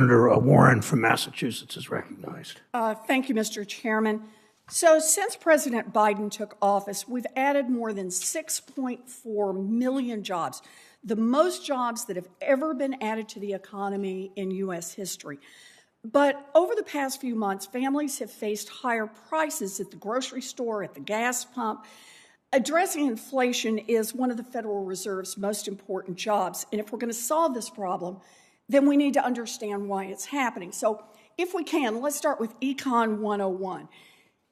Senator Warren from Massachusetts is recognized. Thank you, Mr. Chairman. So since President Biden took office, we've added more than 6.4 million jobs, the most jobs that have ever been added to the economy in U.S. history. But over the past few months, families have faced higher prices at the grocery store, at the gas pump. Addressing inflation is one of the Federal Reserve's most important jobs. And if we're going to solve this problem, then we need to understand why it's happening. So if we can, let's start with Econ 101.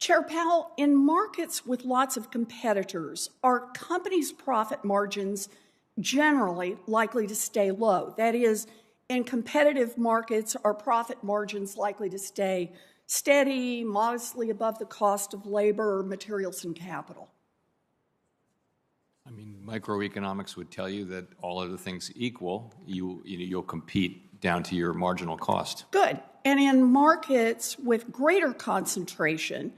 Chair Powell, in markets with lots of competitors, are companies' profit margins generally likely to stay low? That is, in competitive markets, are profit margins likely to stay steady, modestly above the cost of labor, materials, and capital? I mean, microeconomics would tell you that all other things equal, you'll compete down to your marginal cost. Good. And in markets with greater concentration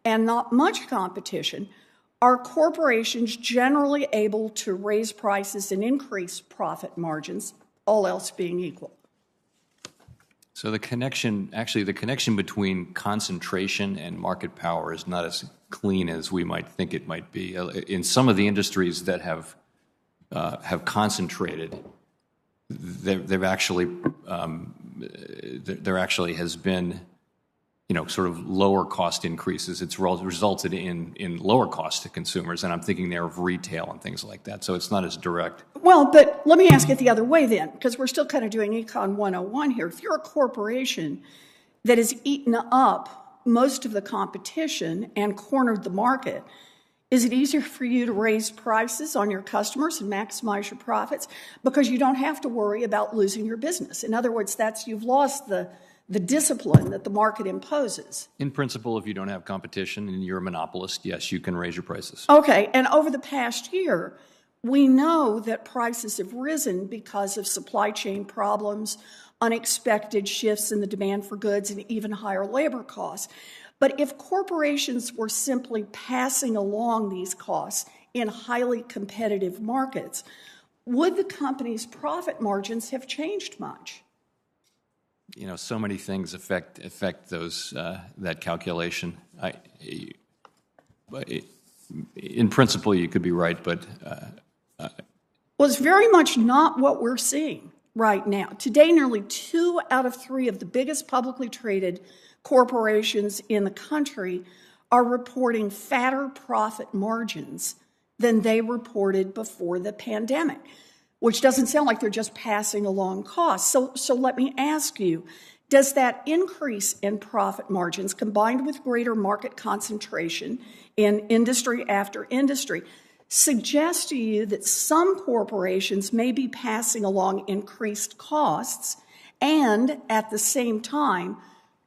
and not much competition, are corporations generally able to raise prices and increase profit margins, all else being equal? So the connection between concentration and market power is not as clean as we might think it might be. In some of the industries that have concentrated, there actually has been, sort of lower cost increases. It's resulted in lower cost to consumers, and I'm thinking there of retail and things like that. So it's not as direct. Well, but let me ask it the other way then, because we're still kind of doing Econ 101 here. If you're a corporation that has eaten up most of the competition and cornered the market, is it easier for you to raise prices on your customers and maximize your profits because you don't have to worry about losing your business? In other words, you've lost the discipline that the market imposes. In principle, if you don't have competition and you're a monopolist, yes, you can raise your prices. Okay, and over the past year, we know that prices have risen because of supply chain problems, unexpected shifts in the demand for goods, and even higher labor costs. But if corporations were simply passing along these costs in highly competitive markets, would the company's profit margins have changed much? So many things affect those that calculation. In principle, you could be right, but well, it's very much not what we're seeing right now. Today, nearly 2 out of 3 of the biggest publicly traded corporations in the country are reporting fatter profit margins than they reported before the pandemic, which doesn't sound like they're just passing along costs. So let me ask you, does that increase in profit margins combined with greater market concentration in industry after industry suggest to you that some corporations may be passing along increased costs and at the same time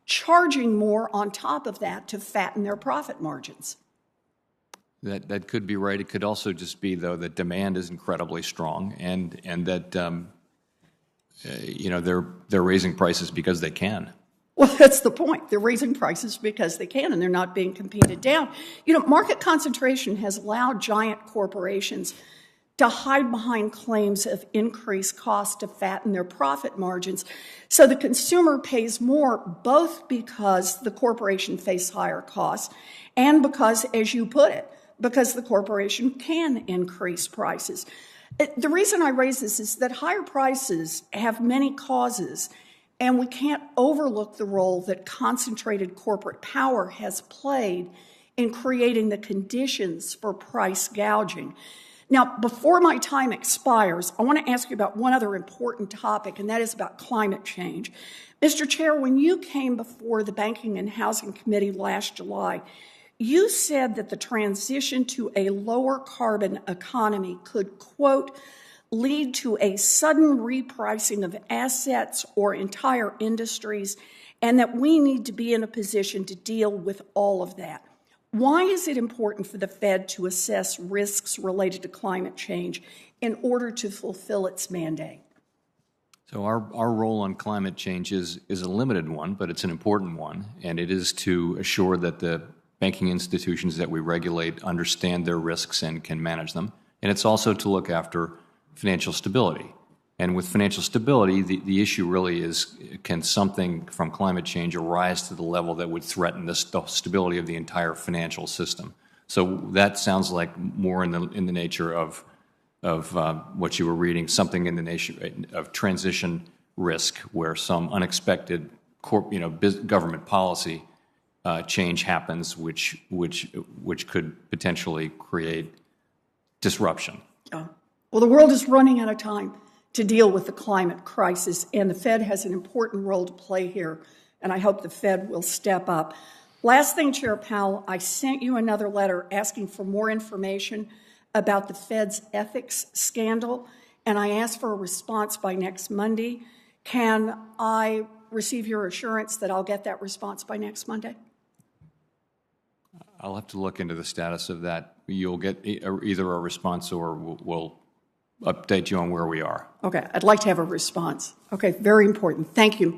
charging more on top of that to fatten their profit margins? That could be right. It could also just be, though, that demand is incredibly strong, and that they're raising prices because they can. Well, that's the point. They're raising prices because they can, and they're not being competed down. Market concentration has allowed giant corporations to hide behind claims of increased cost to fatten their profit margins. So the consumer pays more, both because the corporation faces higher costs and because, as you put it, because the corporation can increase prices. The reason I raise this is that higher prices have many causes, and we can't overlook the role that concentrated corporate power has played in creating the conditions for price gouging. Now, before my time expires, I want to ask you about one other important topic, and that is about climate change. Mr. Chair, when you came before the Banking and Housing Committee last July, you said that the transition to a lower carbon economy could, quote, lead to a sudden repricing of assets or entire industries, and that we need to be in a position to deal with all of that. Why is it important for the Fed to assess risks related to climate change in order to fulfill its mandate? So our role on climate change is a limited one, but it's an important one, and it is to assure that the banking institutions that we regulate understand their risks and can manage them. And it's also to look after financial stability. And with financial stability, the issue really is, can something from climate change arise to the level that would threaten the stability of the entire financial system? So that sounds like more in the nature of what you were reading, something in the nature of transition risk, where some unexpected government policy change happens, which could potentially create disruption. Well, the world is running out of time to deal with the climate crisis, and the Fed has an important role to play here, and I hope the Fed will step up. Last thing, Chair Powell, I sent you another letter asking for more information about the Fed's ethics scandal, and I asked for a response by next Monday. Can I receive your assurance that I'll get that response by next Monday? I'll have to look into the status of that. You'll get either a response or we'll update you on where we are. Okay, I'd like to have a response. Okay, very important. Thank you.